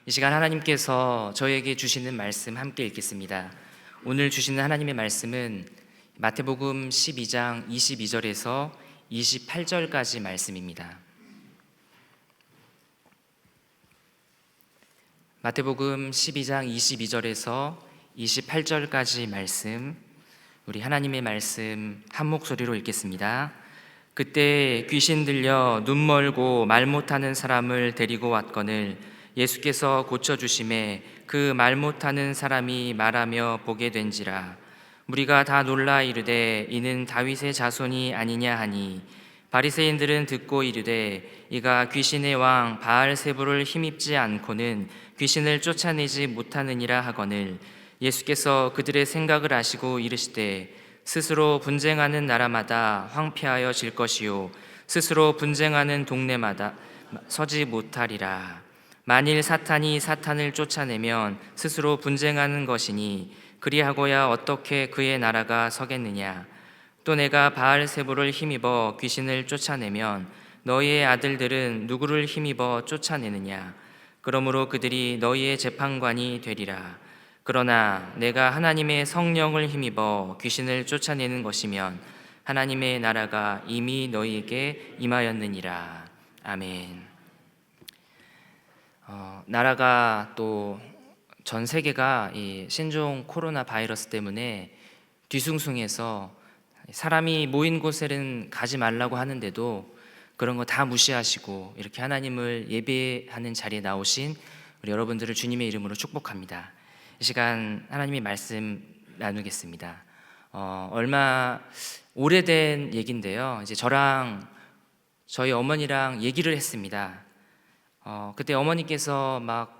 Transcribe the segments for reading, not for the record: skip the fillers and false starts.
이 시간 하나님께서 저에게 주시는 말씀 함께 읽겠습니다. 오늘 주시는 하나님의 말씀은 마태복음 12장 22절에서 28절까지 말씀입니다. 마태복음 12장 22절에서 28절까지 말씀, 우리 하나님의 말씀 한 목소리로 읽겠습니다. 그때 귀신 들려 눈 멀고 말 못하는 사람을 데리고 왔거늘 예수께서 고쳐주심에 그 말 못하는 사람이 말하며 보게 된지라. 무리가 다 놀라 이르되 이는 다윗의 자손이 아니냐 하니, 바리새인들은 듣고 이르되 이가 귀신의 왕 바알세불을 힘입지 않고는 귀신을 쫓아내지 못하느니라 하거늘, 예수께서 그들의 생각을 아시고 이르시되 스스로 분쟁하는 나라마다 황폐하여 질 것이요 스스로 분쟁하는 동네마다 서지 못하리라. 만일 사탄이 사탄을 쫓아내면 스스로 분쟁하는 것이니 그리하고야 어떻게 그의 나라가 서겠느냐. 또 내가 바알세불을 힘입어 귀신을 쫓아내면 너희의 아들들은 누구를 힘입어 쫓아내느냐. 그러므로 그들이 너희의 재판관이 되리라. 그러나 내가 하나님의 성령을 힘입어 귀신을 쫓아내는 것이면 하나님의 나라가 이미 너희에게 임하였느니라. 아멘. 나라가 또 전 세계가 이 신종 코로나 바이러스 때문에 뒤숭숭해서 사람이 모인 곳에는 가지 말라고 하는데도 그런 거 다 무시하시고 이렇게 하나님을 예배하는 자리에 나오신 우리 여러분들을 주님의 이름으로 축복합니다. 이 시간 하나님의 말씀 나누겠습니다. 얼마 오래된 얘기인데요. 이제 저희 어머니랑 얘기를 했습니다. 그때 어머니께서 막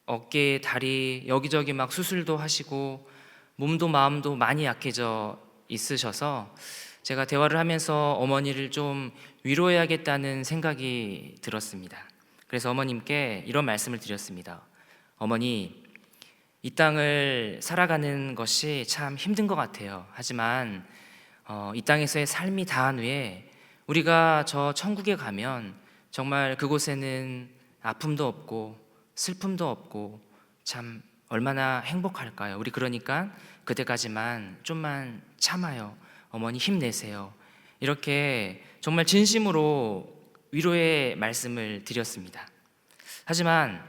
어깨, 다리 여기저기 막 수술도 하시고 몸도 마음도 많이 약해져 있으셔서 제가 대화를 하면서 어머니를 좀 위로해야겠다는 생각이 들었습니다. 그래서 어머님께 이런 말씀을 드렸습니다. 어머니, 이 땅을 살아가는 것이 참 힘든 것 같아요. 하지만 이 땅에서의 삶이 다한 후에 우리가 저 천국에 가면 정말 그곳에는 아픔도 없고 슬픔도 없고 참 얼마나 행복할까요? 우리 그러니까 그때까지만 좀만 참아요. 어머니 힘내세요. 이렇게 정말 진심으로 위로의 말씀을 드렸습니다. 하지만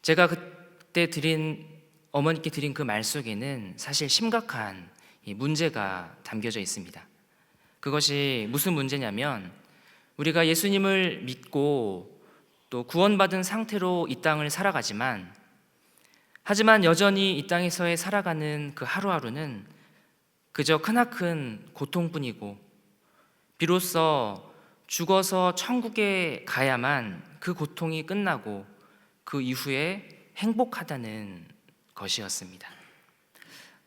제가 그때 어머니께 드린 그 말 속에는 사실 심각한 문제가 담겨져 있습니다. 그것이 무슨 문제냐면, 우리가 예수님을 믿고 또 구원받은 상태로 이 땅을 살아가지만, 하지만 여전히 이 땅에서의 살아가는 그 하루하루는 그저 크나큰 고통뿐이고, 비로소 죽어서 천국에 가야만 그 고통이 끝나고 그 이후에 행복하다는 것이었습니다.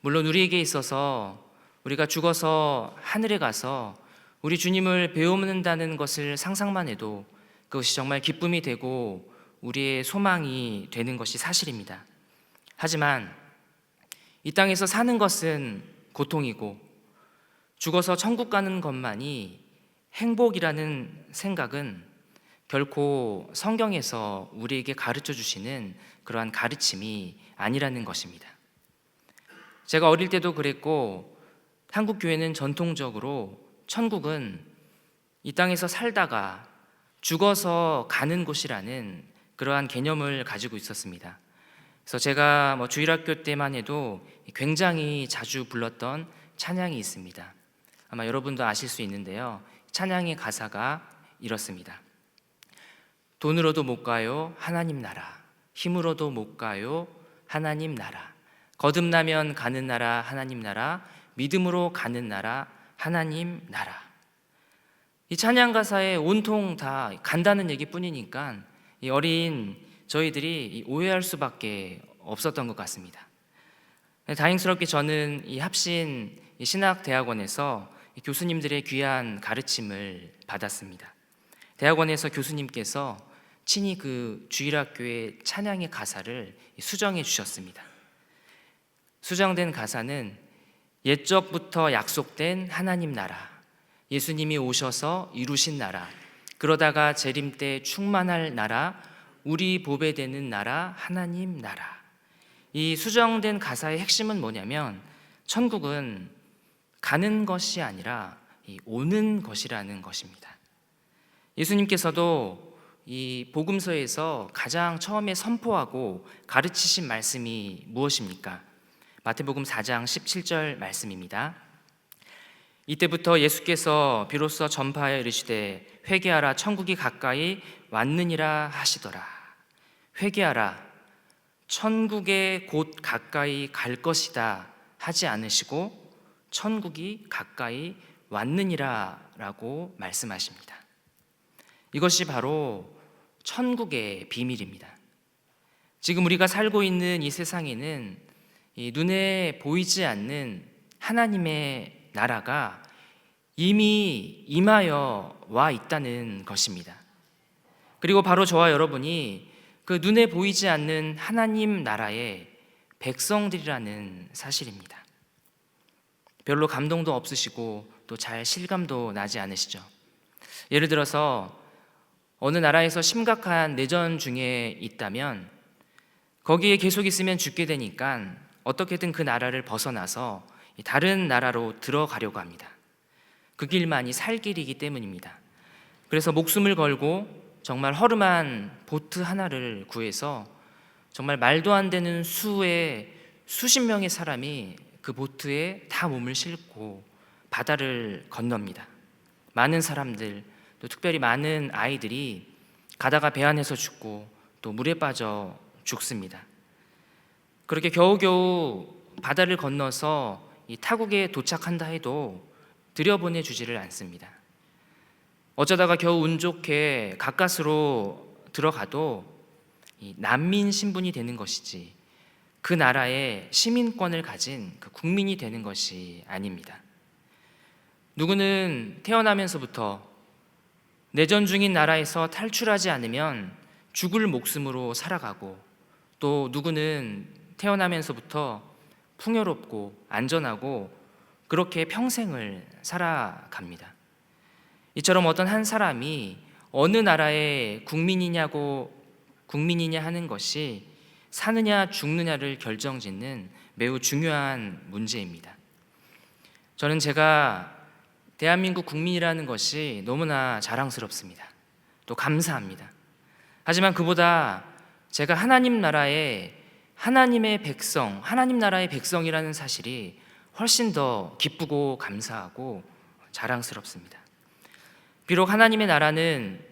물론 우리에게 있어서 우리가 죽어서 하늘에 가서 우리 주님을 배움는다는 것을 상상만 해도 그것이 정말 기쁨이 되고 우리의 소망이 되는 것이 사실입니다. 하지만 이 땅에서 사는 것은 고통이고 죽어서 천국 가는 것만이 행복이라는 생각은 결코 성경에서 우리에게 가르쳐 주시는 그러한 가르침이 아니라는 것입니다. 제가 어릴 때도 그랬고, 한국 교회는 전통적으로 천국은 이 땅에서 살다가 죽어서 가는 곳이라는 그러한 개념을 가지고 있었습니다. 그래서 제가 주일학교 때만 해도 굉장히 자주 불렀던 찬양이 있습니다. 아마 여러분도 아실 수 있는데요. 찬양의 가사가 이렇습니다. 돈으로도 못 가요 하나님 나라, 힘으로도 못 가요 하나님 나라, 거듭나면 가는 나라 하나님 나라, 믿음으로 가는 나라 하나님 나라. 이 찬양 가사에 온통 다 간다는 얘기뿐이니까 이 어린 저희들이 오해할 수밖에 없었던 것 같습니다. 다행스럽게 저는 이 합신 신학대학원에서 교수님들의 귀한 가르침을 받았습니다. 대학원에서 교수님께서 친히 그 주일학교의 찬양의 가사를 수정해 주셨습니다. 수정된 가사는 옛적부터 약속된 하나님 나라, 예수님이 오셔서 이루신 나라, 그러다가 재림 때 충만할 나라, 우리 보배 되는 나라 하나님 나라. 이 수정된 가사의 핵심은 뭐냐면 천국은 가는 것이 아니라 오는 것이라는 것입니다. 예수님께서도 이 복음서에서 가장 처음에 선포하고 가르치신 말씀이 무엇입니까? 마태복음 4장 17절 말씀입니다. 이때부터 예수께서 비로소 전파하여 이르시되 회개하라 천국이 가까이 왔느니라 하시더라. 회개하라 천국에 곧 가까이 갈 것이다 하지 않으시고 천국이 가까이 왔느니라 라고 말씀하십니다. 이것이 바로 천국의 비밀입니다. 지금 우리가 살고 있는 이 세상에는 이 눈에 보이지 않는 하나님의 나라가 이미 임하여 와 있다는 것입니다. 그리고 바로 저와 여러분이 그 눈에 보이지 않는 하나님 나라의 백성들이라는 사실입니다. 별로 감동도 없으시고 또 잘 실감도 나지 않으시죠? 예를 들어서 어느 나라에서 심각한 내전 중에 있다면 거기에 계속 있으면 죽게 되니까 어떻게든 그 나라를 벗어나서 다른 나라로 들어가려고 합니다. 그 길만이 살 길이기 때문입니다. 그래서 목숨을 걸고 정말 허름한 보트 하나를 구해서 정말 말도 안 되는 수의 수십 명의 사람이 그 보트에 다 몸을 싣고 바다를 건넙니다. 많은 사람들, 또 특별히 많은 아이들이 가다가 배 안에서 죽고 또 물에 빠져 죽습니다. 그렇게 겨우겨우 바다를 건너서 이 타국에 도착한다 해도 들여보내주지를 않습니다. 어쩌다가 겨우 운 좋게 가까스로 들어가도 이 난민 신분이 되는 것이지 그 나라의 시민권을 가진 그 국민이 되는 것이 아닙니다. 누구는 태어나면서부터 내전 중인 나라에서 탈출하지 않으면 죽을 목숨으로 살아가고 또 누구는 태어나면서부터 풍요롭고 안전하고 그렇게 평생을 살아갑니다. 이처럼 어떤 한 사람이 어느 나라의 국민이냐 하는 것이 사느냐 죽느냐를 결정짓는 매우 중요한 문제입니다. 저는 제가 대한민국 국민이라는 것이 너무나 자랑스럽습니다. 또 감사합니다. 하지만 그보다 제가 하나님 나라의 하나님의 백성, 하나님 나라의 백성이라는 사실이 훨씬 더 기쁘고 감사하고 자랑스럽습니다. 비록 하나님의 나라는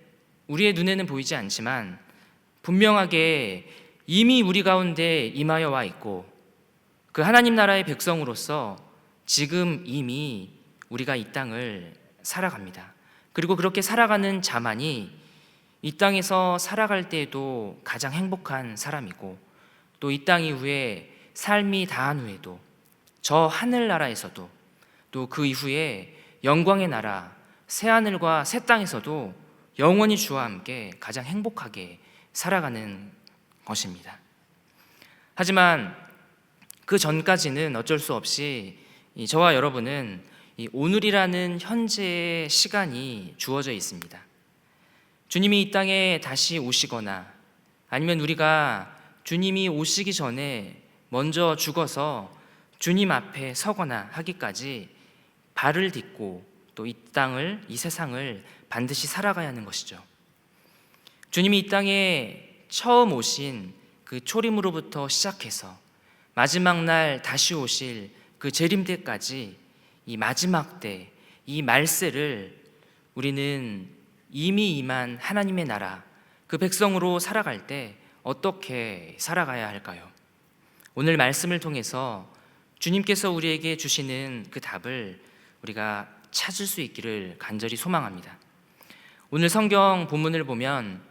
우리의 눈에는 보이지 않지만 분명하게 이미 우리 가운데 임하여 와 있고 그 하나님 나라의 백성으로서 지금 이미 우리가 이 땅을 살아갑니다. 그리고 그렇게 살아가는 자만이 이 땅에서 살아갈 때에도 가장 행복한 사람이고 또 이 땅 이후에 삶이 다한 후에도 저 하늘나라에서도 또 그 이후에 영광의 나라 새하늘과 새 땅에서도 영원히 주와 함께 가장 행복하게 살아가는 것입니다. 하지만 그 전까지는 어쩔 수 없이 저와 여러분은 이 오늘이라는 현재의 시간이 주어져 있습니다. 주님이 이 땅에 다시 오시거나 아니면 우리가 주님이 오시기 전에 먼저 죽어서 주님 앞에 서거나 하기까지 발을 딛고 또 이 땅을, 이 세상을 반드시 살아가야 하는 것이죠. 주님이 이 땅에 처음 오신 그 초림으로부터 시작해서 마지막 날 다시 오실 그 재림 때까지 이 마지막 때, 이 말세를 우리는 이미 임한 하나님의 나라, 그 백성으로 살아갈 때 어떻게 살아가야 할까요? 오늘 말씀을 통해서 주님께서 우리에게 주시는 그 답을 우리가 찾을 수 있기를 간절히 소망합니다. 오늘 성경 본문을 보면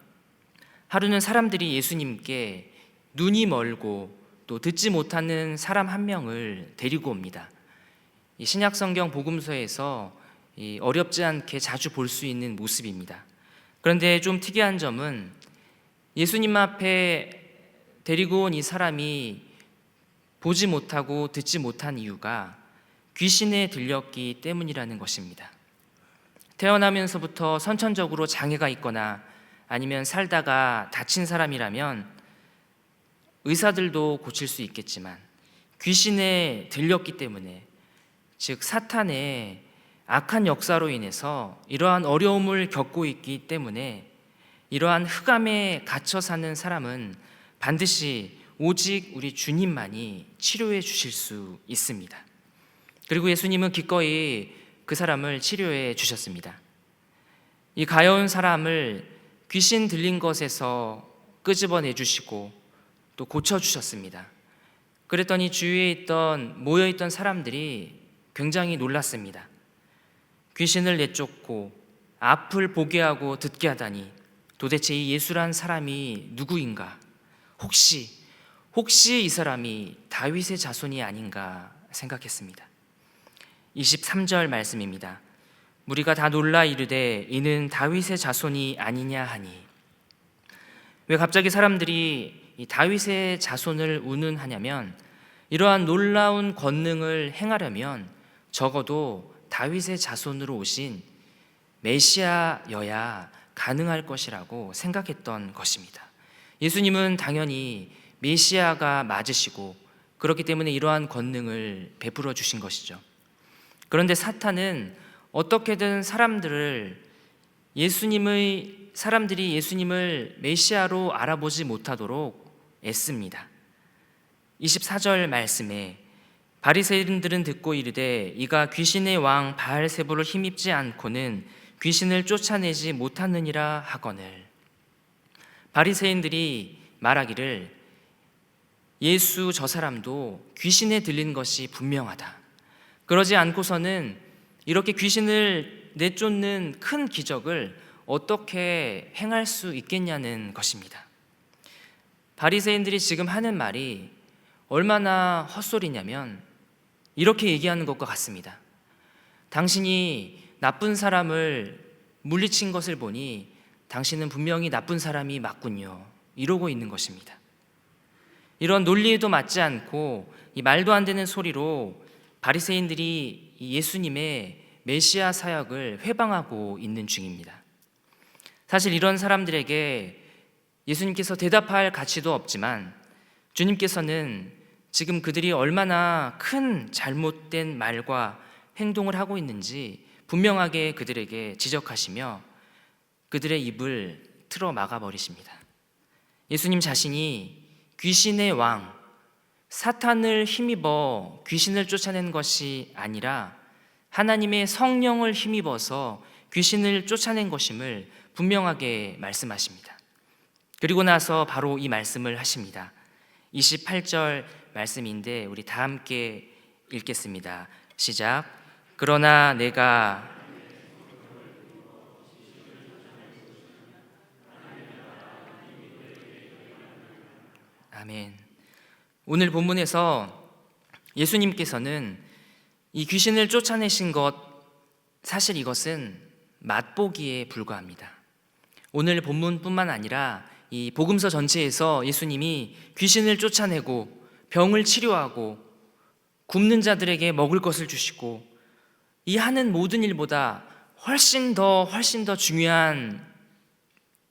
하루는 사람들이 예수님께 눈이 멀고 또 듣지 못하는 사람 한 명을 데리고 옵니다. 이 신약 성경 복음서에서 어렵지 않게 자주 볼 수 있는 모습입니다. 그런데 좀 특이한 점은 예수님 앞에 데리고 온 이 사람이 보지 못하고 듣지 못한 이유가 귀신에 들렸기 때문이라는 것입니다. 태어나면서부터 선천적으로 장애가 있거나 아니면 살다가 다친 사람이라면 의사들도 고칠 수 있겠지만 귀신에 들렸기 때문에, 즉 사탄의 악한 역사로 인해서 이러한 어려움을 겪고 있기 때문에 이러한 흑암에 갇혀 사는 사람은 반드시 오직 우리 주님만이 치료해 주실 수 있습니다. 그리고 예수님은 기꺼이 그 사람을 치료해 주셨습니다. 이 가여운 사람을 귀신 들린 것에서 끄집어내 주시고 또 고쳐주셨습니다. 그랬더니 주위에 모여있던 사람들이 굉장히 놀랐습니다. 귀신을 내쫓고 앞을 보게 하고 듣게 하다니 도대체 이 예수란 사람이 누구인가? 혹시 이 사람이 다윗의 자손이 아닌가 생각했습니다. 23절 말씀입니다. 무리가 다 놀라 이르되 이는 다윗의 자손이 아니냐 하니. 왜 갑자기 사람들이 이 다윗의 자손을 운운하냐면, 이러한 놀라운 권능을 행하려면 적어도 다윗의 자손으로 오신 메시아여야 가능할 것이라고 생각했던 것입니다. 예수님은 당연히 메시아가 맞으시고 그렇기 때문에 이러한 권능을 베풀어 주신 것이죠. 그런데 사탄은 어떻게든 사람들이 예수님을 메시아로 알아보지 못하도록 애씁니다. 24절 말씀에 바리새인들은 듣고 이르되 이가 귀신의 왕 바알세불을 힘입지 않고는 귀신을 쫓아내지 못하느니라 하거늘. 바리새인들이 말하기를 예수 저 사람도 귀신에 들린 것이 분명하다. 그러지 않고서는 이렇게 귀신을 내쫓는 큰 기적을 어떻게 행할 수 있겠냐는 것입니다. 바리새인들이 지금 하는 말이 얼마나 헛소리냐면 이렇게 얘기하는 것과 같습니다. 당신이 나쁜 사람을 물리친 것을 보니 당신은 분명히 나쁜 사람이 맞군요. 이러고 있는 것입니다. 이런 논리에도 맞지 않고 이 말도 안 되는 소리로 바리새인들이 예수님의 메시아 사역을 회방하고 있는 중입니다. 사실 이런 사람들에게 예수님께서 대답할 가치도 없지만 주님께서는 지금 그들이 얼마나 큰 잘못된 말과 행동을 하고 있는지 분명하게 그들에게 지적하시며 그들의 입을 틀어 막아버리십니다. 예수님 자신이 귀신의 왕, 사탄을 힘입어 귀신을 쫓아낸 것이 아니라 하나님의 성령을 힘입어서 귀신을 쫓아낸 것임을 분명하게 말씀하십니다. 그리고 나서 바로 이 말씀을 하십니다. 28절 말씀인데 우리 다 함께 읽겠습니다. 시작. 그러나 내가 아멘. 오늘 본문에서 예수님께서는 이 귀신을 쫓아내신 것, 사실 이것은 맛보기에 불과합니다. 오늘 본문뿐만 아니라 이 복음서 전체에서 예수님이 귀신을 쫓아내고 병을 치료하고 굶는 자들에게 먹을 것을 주시고 이 하는 모든 일보다 훨씬 더 중요한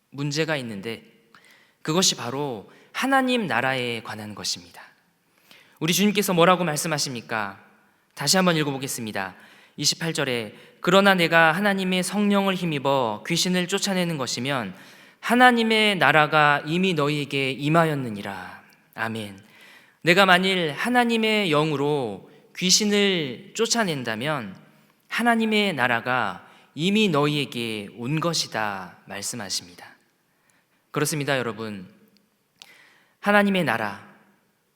문제가 있는데 그것이 바로 하나님 나라에 관한 것입니다. 우리 주님께서 뭐라고 말씀하십니까? 다시 한번 읽어보겠습니다. 28절에 그러나 내가 하나님의 성령을 힘입어 귀신을 쫓아내는 것이면 하나님의 나라가 이미 너희에게 임하였느니라. 아멘. 내가 만일 하나님의 영으로 귀신을 쫓아낸다면 하나님의 나라가 이미 너희에게 온 것이다 말씀하십니다. 그렇습니다, 여러분. 하나님의 나라,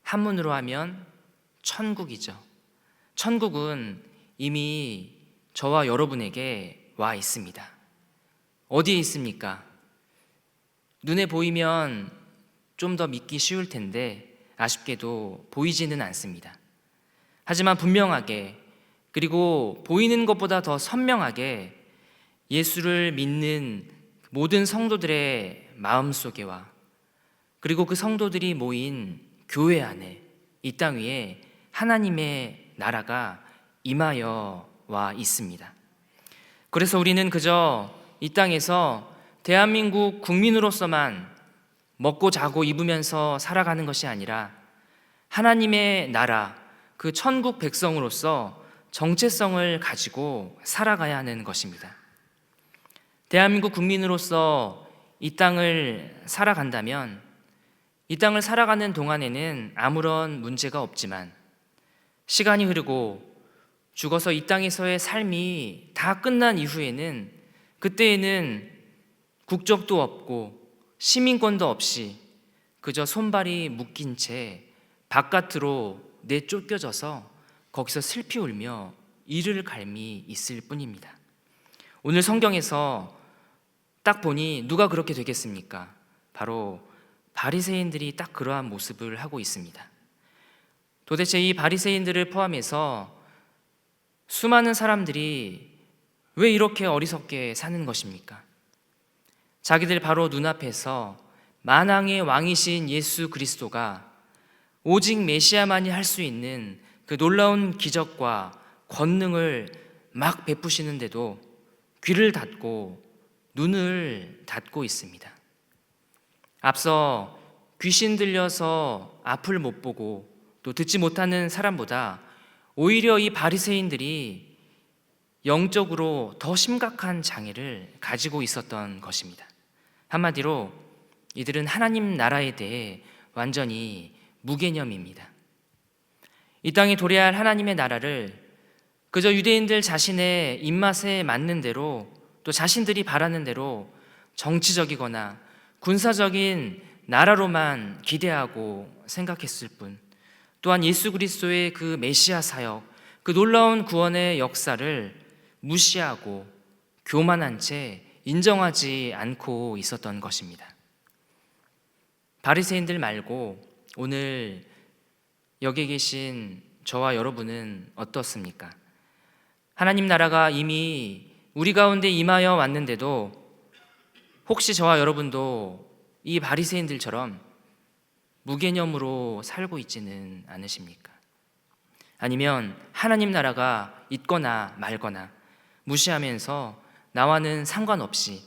한문으로 하면 천국이죠. 천국은 이미 저와 여러분에게 와 있습니다. 어디에 있습니까? 눈에 보이면 좀 더 믿기 쉬울 텐데 아쉽게도 보이지는 않습니다. 하지만 분명하게, 그리고 보이는 것보다 더 선명하게 예수를 믿는 모든 성도들의 마음속에와 그리고 그 성도들이 모인 교회 안에 이 땅 위에 하나님의 나라가 임하여 와 있습니다. 그래서 우리는 그저 이 땅에서 대한민국 국민으로서만 먹고 자고 입으면서 살아가는 것이 아니라 하나님의 나라, 그 천국 백성으로서 정체성을 가지고 살아가야 하는 것입니다. 대한민국 국민으로서 이 땅을 살아간다면 이 땅을 살아가는 동안에는 아무런 문제가 없지만 시간이 흐르고 죽어서 이 땅에서의 삶이 다 끝난 이후에는 그때에는 국적도 없고 시민권도 없이 그저 손발이 묶인 채 바깥으로 내쫓겨져서 거기서 슬피 울며 이를 갈미 있을 뿐입니다. 오늘 성경에서 딱 보니 누가 그렇게 되겠습니까? 바로 바리새인들이 딱 그러한 모습을 하고 있습니다. 도대체 이 바리새인들을 포함해서 수많은 사람들이 왜 이렇게 어리석게 사는 것입니까? 자기들 바로 눈앞에서 만왕의 왕이신 예수 그리스도가 오직 메시아만이 할 수 있는 그 놀라운 기적과 권능을 막 베푸시는데도 귀를 닫고 눈을 닫고 있습니다. 앞서 귀신 들려서 앞을 못 보고 또 듣지 못하는 사람보다 오히려 이 바리새인들이 영적으로 더 심각한 장애를 가지고 있었던 것입니다. 한마디로 이들은 하나님 나라에 대해 완전히 무개념입니다. 이 땅에 도래할 하나님의 나라를 그저 유대인들 자신의 입맛에 맞는 대로 또 자신들이 바라는 대로 정치적이거나 군사적인 나라로만 기대하고 생각했을 뿐, 또한 예수 그리스도의 그 메시아 사역, 그 놀라운 구원의 역사를 무시하고 교만한 채 인정하지 않고 있었던 것입니다. 바리새인들 말고 오늘 여기 계신 저와 여러분은 어떻습니까? 하나님 나라가 이미 우리 가운데 임하여 왔는데도 혹시 저와 여러분도 이 바리새인들처럼 무개념으로 살고 있지는 않으십니까? 아니면 하나님 나라가 있거나 말거나 무시하면서 나와는 상관없이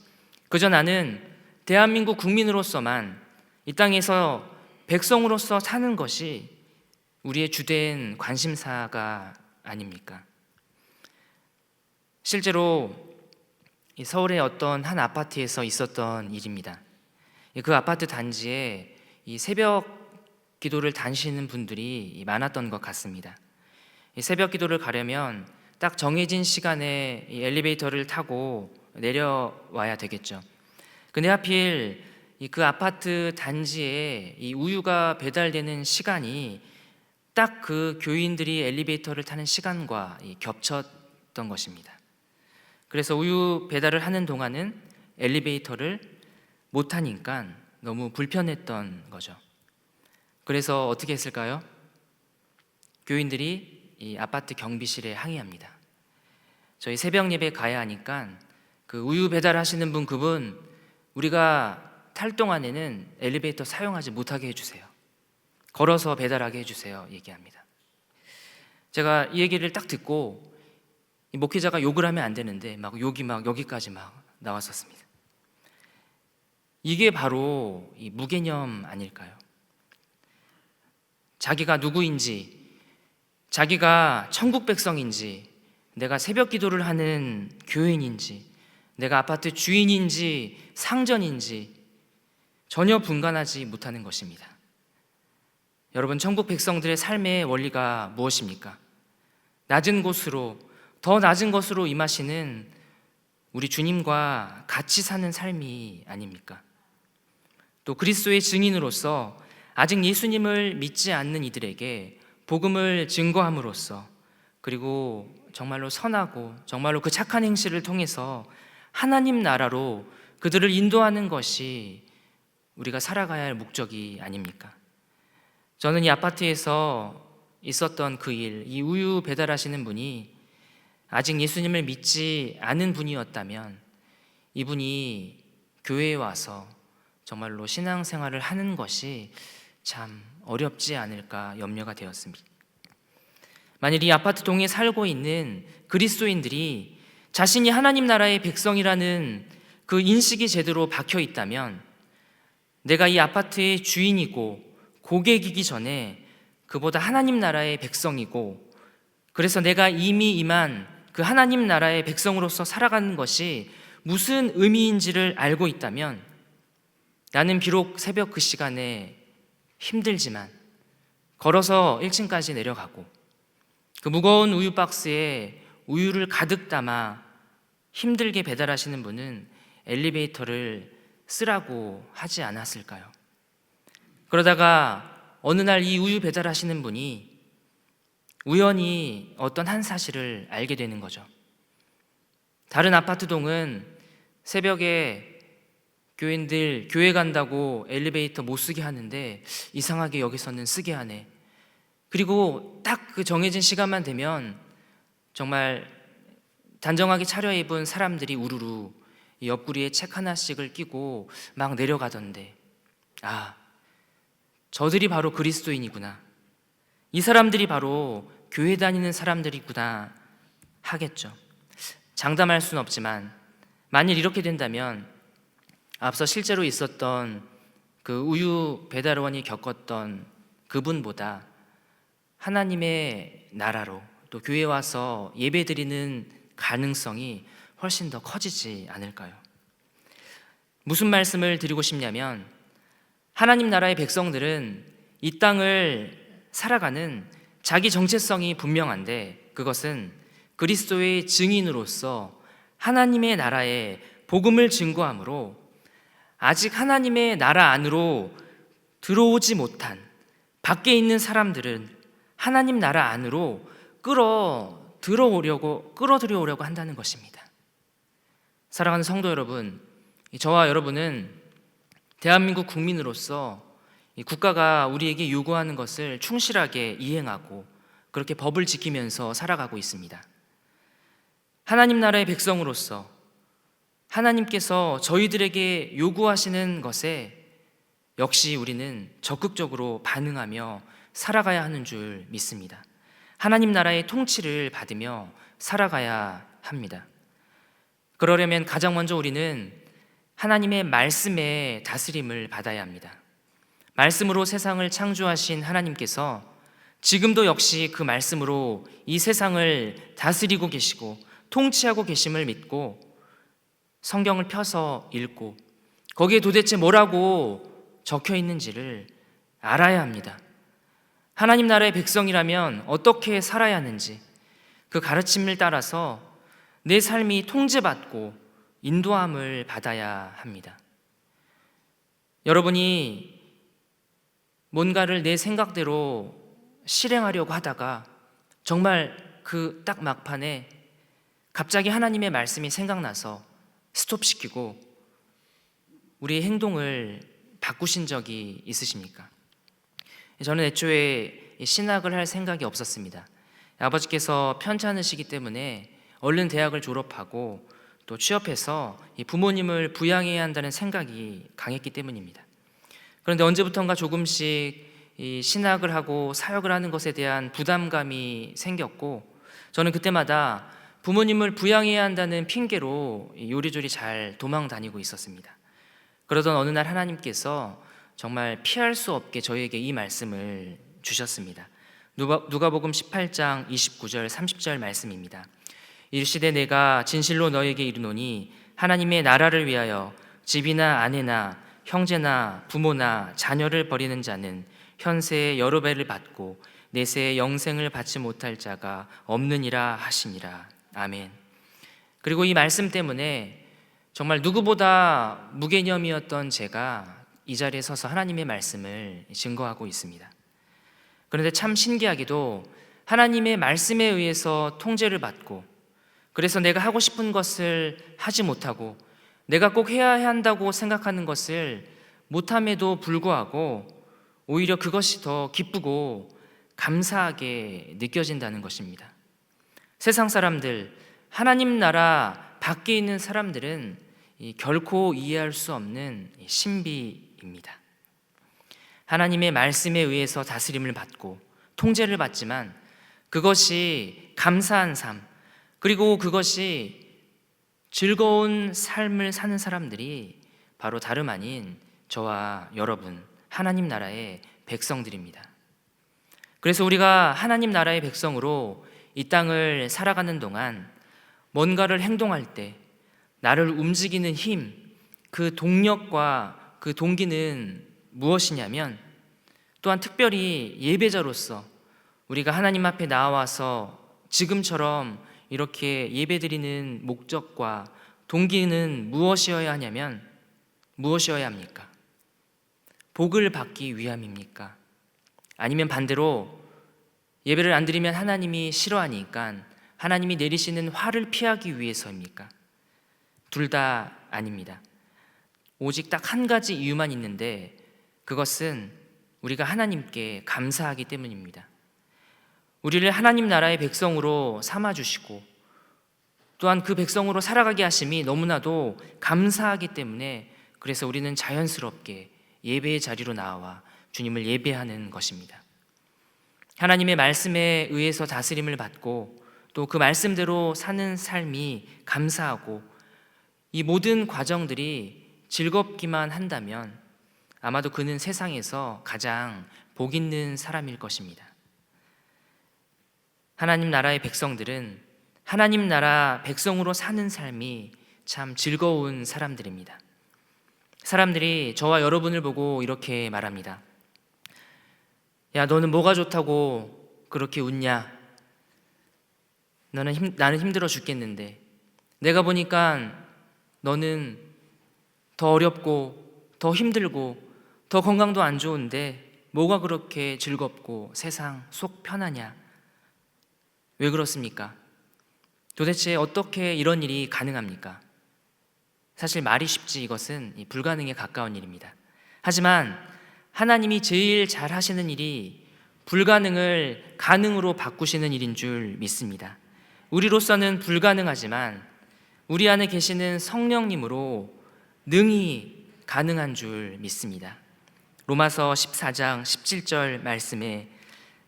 그저 나는 대한민국 국민으로서만 이 땅에서 백성으로서 사는 것이 우리의 주된 관심사가 아닙니까? 실제로 서울의 어떤 한 아파트에서 있었던 일입니다. 그 아파트 단지에 이 새벽 기도를 다니시는 분들이 많았던 것 같습니다. 이 새벽 기도를 가려면 딱 정해진 시간에 이 엘리베이터를 타고 내려와야 되겠죠. 근데 하필 그 아파트 단지에 이 우유가 배달되는 시간이 딱 그 교인들이 엘리베이터를 타는 시간과 겹쳤던 것입니다. 그래서 우유 배달을 하는 동안은 엘리베이터를 못 타니까 너무 불편했던 거죠. 그래서 어떻게 했을까요? 교인들이 이 아파트 경비실에 항의합니다. 저희 새벽 예배 가야 하니까 그 우유 배달하시는 분 그분 우리가 탈 동안에는 엘리베이터 사용하지 못하게 해주세요. 걸어서 배달하게 해주세요. 얘기합니다. 제가 이 얘기를 딱 듣고 이 목회자가 욕을 하면 안 되는데 막 욕이 막 여기까지 막 나왔었습니다. 이게 바로 이 무개념 아닐까요? 자기가 누구인지, 자기가 천국 백성인지, 내가 새벽 기도를 하는 교인인지, 내가 아파트 주인인지 상전인지 전혀 분간하지 못하는 것입니다. 여러분, 천국 백성들의 삶의 원리가 무엇입니까? 낮은 곳으로, 더 낮은 것으로 임하시는 우리 주님과 같이 사는 삶이 아닙니까? 또 그리스도의 증인으로서 아직 예수님을 믿지 않는 이들에게 복음을 증거함으로써 그리고 정말로 선하고 정말로 그 착한 행실을 통해서 하나님 나라로 그들을 인도하는 것이 우리가 살아가야 할 목적이 아닙니까? 저는 이 아파트에서 있었던 그 일, 이 우유 배달하시는 분이 아직 예수님을 믿지 않은 분이었다면 이분이 교회에 와서 정말로 신앙생활을 하는 것이 참 어렵지 않을까 염려가 되었습니다. 만일 이 아파트 동에 살고 있는 그리스도인들이 자신이 하나님 나라의 백성이라는 그 인식이 제대로 박혀 있다면 내가 이 아파트의 주인이고 고객이기 전에 그보다 하나님 나라의 백성이고, 그래서 내가 이미 임한 그 하나님 나라의 백성으로서 살아가는 것이 무슨 의미인지를 알고 있다면 나는 비록 새벽 그 시간에 힘들지만 걸어서 1층까지 내려가고 그 무거운 우유 박스에 우유를 가득 담아 힘들게 배달하시는 분은 엘리베이터를 쓰라고 하지 않았을까요? 그러다가 어느 날 이 우유 배달하시는 분이 우연히 어떤 한 사실을 알게 되는 거죠. 다른 아파트 동은 새벽에 교인들 교회 간다고 엘리베이터 못 쓰게 하는데 이상하게 여기서는 쓰게 하네. 그리고 딱 그 정해진 시간만 되면 정말 단정하게 차려입은 사람들이 우르르 옆구리에 책 하나씩을 끼고 막 내려가던데, 아, 저들이 바로 그리스도인이구나, 이 사람들이 바로 교회 다니는 사람들이구나 하겠죠. 장담할 수는 없지만 만일 이렇게 된다면 앞서 실제로 있었던 그 우유 배달원이 겪었던 그분보다 하나님의 나라로 또 교회에 와서 예배드리는 가능성이 훨씬 더 커지지 않을까요? 무슨 말씀을 드리고 싶냐면, 하나님 나라의 백성들은 이 땅을 살아가는 자기 정체성이 분명한데 그것은 그리스도의 증인으로서 하나님의 나라의 복음을 증거함으로 아직 하나님의 나라 안으로 들어오지 못한 밖에 있는 사람들은 하나님 나라 안으로 끌어들여오려고 한다는 것입니다. 사랑하는 성도 여러분, 저와 여러분은 대한민국 국민으로서 이 국가가 우리에게 요구하는 것을 충실하게 이행하고 그렇게 법을 지키면서 살아가고 있습니다. 하나님 나라의 백성으로서 하나님께서 저희들에게 요구하시는 것에 역시 우리는 적극적으로 반응하며 살아가야 하는 줄 믿습니다. 하나님 나라의 통치를 받으며 살아가야 합니다. 그러려면 가장 먼저 우리는 하나님의 말씀의 다스림을 받아야 합니다. 말씀으로 세상을 창조하신 하나님께서 지금도 역시 그 말씀으로 이 세상을 다스리고 계시고 통치하고 계심을 믿고 성경을 펴서 읽고 거기에 도대체 뭐라고 적혀 있는지를 알아야 합니다. 하나님 나라의 백성이라면 어떻게 살아야 하는지 그 가르침을 따라서 내 삶이 통제받고 인도함을 받아야 합니다. 여러분이 뭔가를 내 생각대로 실행하려고 하다가 정말 그 딱 막판에 갑자기 하나님의 말씀이 생각나서 스톱시키고 우리의 행동을 바꾸신 적이 있으십니까? 저는 애초에 신학을 할 생각이 없었습니다. 아버지께서 편찮으시기 때문에 얼른 대학을 졸업하고 또 취업해서 부모님을 부양해야 한다는 생각이 강했기 때문입니다. 그런데 언제부턴가 조금씩 이 신학을 하고 사역을 하는 것에 대한 부담감이 생겼고 저는 그때마다 부모님을 부양해야 한다는 핑계로 요리조리 잘 도망 다니고 있었습니다. 그러던 어느 날 하나님께서 정말 피할 수 없게 저희에게 이 말씀을 주셨습니다. 누가복음 18장 29절 30절 말씀입니다. 이르시되 내가 진실로 너에게 이르노니 하나님의 나라를 위하여 집이나 아내나 형제나 부모나 자녀를 버리는 자는 현세에 여러 배를 받고 내세에 영생을 받지 못할 자가 없느니라 하시니라. 아멘. 그리고 이 말씀 때문에 정말 누구보다 무개념이었던 제가 이 자리에 서서 하나님의 말씀을 증거하고 있습니다. 그런데 참 신기하게도 하나님의 말씀에 의해서 통제를 받고 그래서 내가 하고 싶은 것을 하지 못하고 내가 꼭 해야 한다고 생각하는 것을 못함에도 불구하고 오히려 그것이 더 기쁘고 감사하게 느껴진다는 것입니다. 세상 사람들, 하나님 나라 밖에 있는 사람들은 결코 이해할 수 없는 신비입니다. 하나님의 말씀에 의해서 다스림을 받고 통제를 받지만 그것이 감사한 삶, 그리고 그것이 즐거운 삶을 사는 사람들이 바로 다름 아닌 저와 여러분, 하나님 나라의 백성들입니다. 그래서 우리가 하나님 나라의 백성으로 이 땅을 살아가는 동안 뭔가를 행동할 때 나를 움직이는 힘, 그 동력과 그 동기는 무엇이냐면, 또한 특별히 예배자로서 우리가 하나님 앞에 나와서 지금처럼 이렇게 예배드리는 목적과 동기는 무엇이어야 하냐면, 무엇이어야 합니까? 복을 받기 위함입니까? 아니면 반대로 예배를 안 드리면 하나님이 싫어하니까 하나님이 내리시는 화를 피하기 위해서입니까? 둘 다 아닙니다. 오직 딱 한 가지 이유만 있는데, 그것은 우리가 하나님께 감사하기 때문입니다. 우리를 하나님 나라의 백성으로 삼아주시고 또한 그 백성으로 살아가게 하심이 너무나도 감사하기 때문에, 그래서 우리는 자연스럽게 예배의 자리로 나와 주님을 예배하는 것입니다. 하나님의 말씀에 의해서 다스림을 받고 또 그 말씀대로 사는 삶이 감사하고, 이 모든 과정들이 즐겁기만 한다면 아마도 그는 세상에서 가장 복 있는 사람일 것입니다. 하나님 나라의 백성들은 하나님 나라 백성으로 사는 삶이 참 즐거운 사람들입니다. 사람들이 저와 여러분을 보고 이렇게 말합니다. 야, 너는 뭐가 좋다고 그렇게 웃냐? 나는 힘들어 죽겠는데, 내가 보니까 너는 더 어렵고 더 힘들고 더 건강도 안 좋은데 뭐가 그렇게 즐겁고 세상 속 편하냐? 왜 그렇습니까? 도대체 어떻게 이런 일이 가능합니까? 사실 말이 쉽지 이것은 불가능에 가까운 일입니다. 하지만 하나님이 제일 잘 하시는 일이 불가능을 가능으로 바꾸시는 일인 줄 믿습니다. 우리로서는 불가능하지만 우리 안에 계시는 성령님으로 능히 가능한 줄 믿습니다. 로마서 14장 17절 말씀에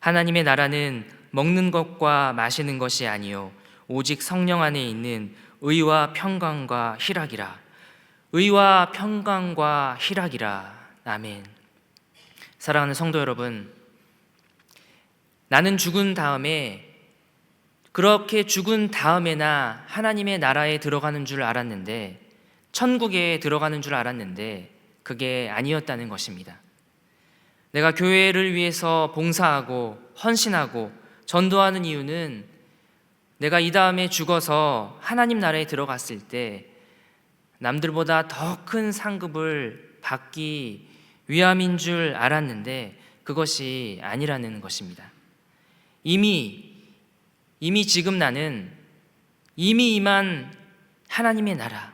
하나님의 나라는 먹는 것과 마시는 것이 아니요 오직 성령 안에 있는 의와 평강과 희락이라. 의와 평강과 희락이라. 아멘. 사랑하는 성도 여러분, 나는 죽은 다음에, 그렇게 죽은 다음에나 하나님의 나라에 들어가는 줄 알았는데, 천국에 들어가는 줄 알았는데 그게 아니었다는 것입니다. 내가 교회를 위해서 봉사하고 헌신하고 전도하는 이유는 내가 이 다음에 죽어서 하나님 나라에 들어갔을 때 남들보다 더 큰 상급을 받기 위함인 줄 알았는데 그것이 아니라는 것입니다. 이미 지금 나는 이미 임한 하나님의 나라,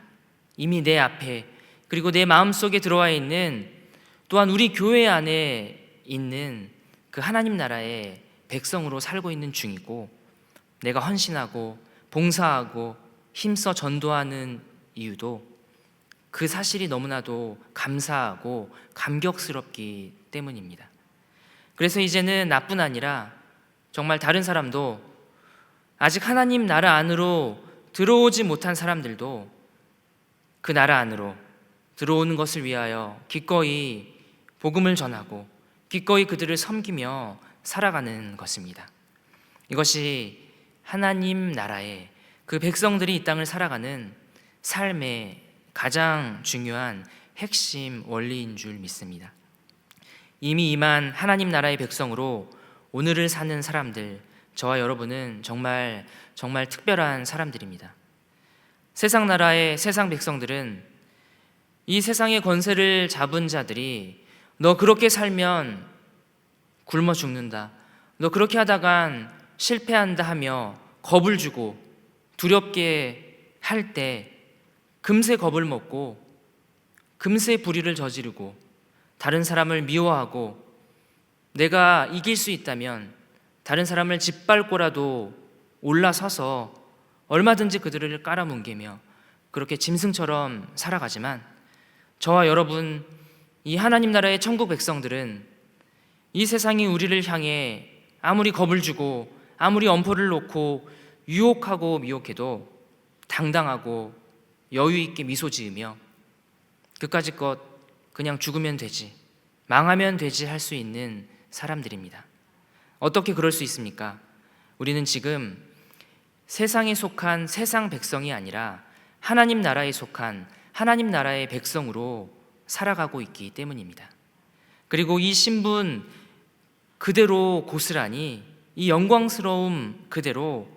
이미 내 앞에, 그리고 내 마음속에 들어와 있는, 또한 우리 교회 안에 있는 그 하나님 나라의 백성으로 살고 있는 중이고, 내가 헌신하고 봉사하고 힘써 전도하는 이유도 그 사실이 너무나도 감사하고 감격스럽기 때문입니다. 그래서 이제는 나뿐 아니라 정말 다른 사람도, 아직 하나님 나라 안으로 들어오지 못한 사람들도 그 나라 안으로 들어오는 것을 위하여 기꺼이 복음을 전하고 기꺼이 그들을 섬기며 살아가는 것입니다. 이것이 하나님 나라의 그 백성들이 이 땅을 살아가는 삶의 가장 중요한 핵심 원리인 줄 믿습니다. 이미 임한 하나님 나라의 백성으로 오늘을 사는 사람들, 저와 여러분은 정말 특별한 사람들입니다. 세상 나라의 세상 백성들은 이 세상의 권세를 잡은 자들이 너 그렇게 살면 굶어 죽는다, 너 그렇게 하다간 실패한다 하며 겁을 주고 두렵게 할 때 금세 겁을 먹고 금세 불의를 저지르고 다른 사람을 미워하고, 내가 이길 수 있다면 다른 사람을 짓밟고라도 올라서서 얼마든지 그들을 깔아뭉개며 그렇게 짐승처럼 살아가지만, 저와 여러분, 이 하나님 나라의 천국 백성들은 이 세상이 우리를 향해 아무리 겁을 주고 아무리 엄포를 놓고 유혹하고 미혹해도 당당하고 여유 있게 미소 지으며 그까짓 것 그냥 죽으면 되지, 망하면 되지 할 수 있는 사람들입니다. 어떻게 그럴 수 있습니까? 우리는 지금 세상에 속한 세상 백성이 아니라 하나님 나라에 속한 하나님 나라의 백성으로 살아가고 있기 때문입니다. 그리고 이 신분 그대로 고스란히, 이 영광스러움 그대로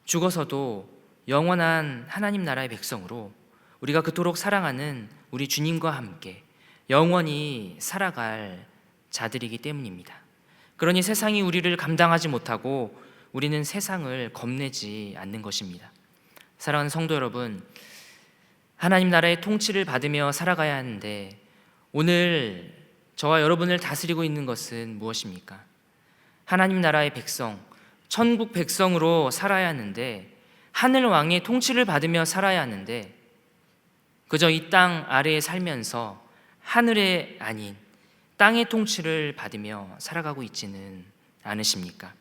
죽어서도 영원한 하나님 나라의 백성으로 우리가 그토록 사랑하는 우리 주님과 함께 영원히 살아갈 자들이기 때문입니다. 그러니 세상이 우리를 감당하지 못하고 우리는 세상을 겁내지 않는 것입니다. 사랑하는 성도 여러분, 하나님 나라의 통치를 받으며 살아가야 하는데 오늘 저와 여러분을 다스리고 있는 것은 무엇입니까? 하나님 나라의 백성, 천국 백성으로 살아야 하는데, 하늘 왕의 통치를 받으며 살아야 하는데 그저 이 땅 아래에 살면서 하늘의 아닌 땅의 통치를 받으며 살아가고 있지는 않으십니까?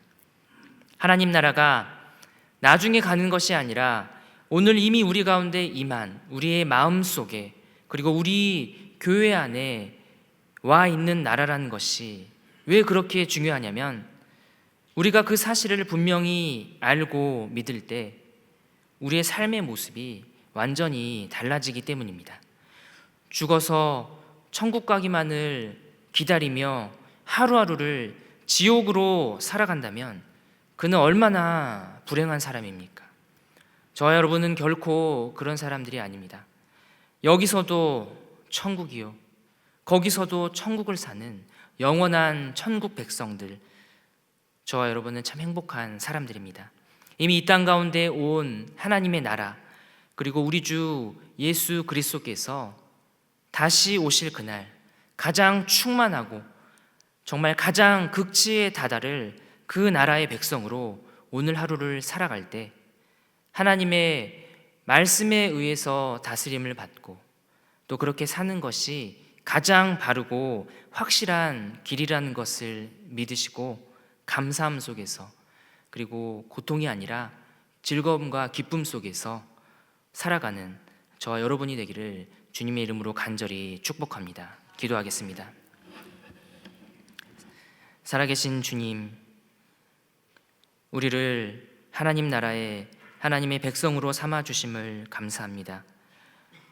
하나님 나라가 나중에 가는 것이 아니라 오늘 이미 우리 가운데 임한, 우리의 마음 속에, 그리고 우리 교회 안에 와 있는 나라라는 것이 왜 그렇게 중요하냐면, 우리가 그 사실을 분명히 알고 믿을 때 우리의 삶의 모습이 완전히 달라지기 때문입니다. 죽어서 천국 가기만을 기다리며 하루하루를 지옥으로 살아간다면 그는 얼마나 불행한 사람입니까? 저와 여러분은 결코 그런 사람들이 아닙니다. 여기서도 천국이요, 거기서도 천국을 사는 영원한 천국 백성들, 저와 여러분은 참 행복한 사람들입니다. 이미 이 땅 가운데 온 하나님의 나라, 그리고 우리 주 예수 그리스도께서 다시 오실 그날 가장 충만하고 정말 가장 극치에 다다를 그 나라의 백성으로 오늘 하루를 살아갈 때 하나님의 말씀에 의해서 다스림을 받고 또 그렇게 사는 것이 가장 바르고 확실한 길이라는 것을 믿으시고 감사함 속에서, 그리고 고통이 아니라 즐거움과 기쁨 속에서 살아가는 저와 여러분이 되기를 주님의 이름으로 간절히 축복합니다. 기도하겠습니다. 살아계신 주님, 우리를 하나님 나라의 하나님의 백성으로 삼아주심을 감사합니다.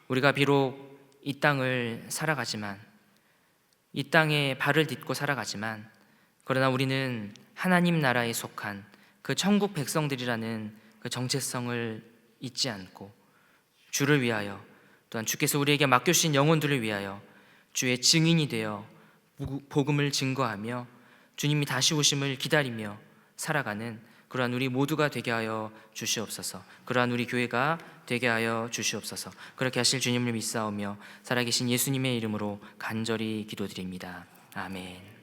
우리가 비록 이 땅을 살아가지만, 이 땅에 발을 딛고 살아가지만, 그러나 우리는 하나님 나라에 속한 그 천국 백성들이라는 그 정체성을 잊지 않고 주를 위하여, 또한 주께서 우리에게 맡겨주신 영혼들을 위하여 주의 증인이 되어 복음을 증거하며 주님이 다시 오심을 기다리며 살아가는 그러한 우리 모두가 되게 하여 주시옵소서. 그러한 우리 교회가 되게 하여 주시옵소서. 그렇게 하실 주님을 믿사오며 살아계신 예수님의 이름으로 간절히 기도드립니다. 아멘.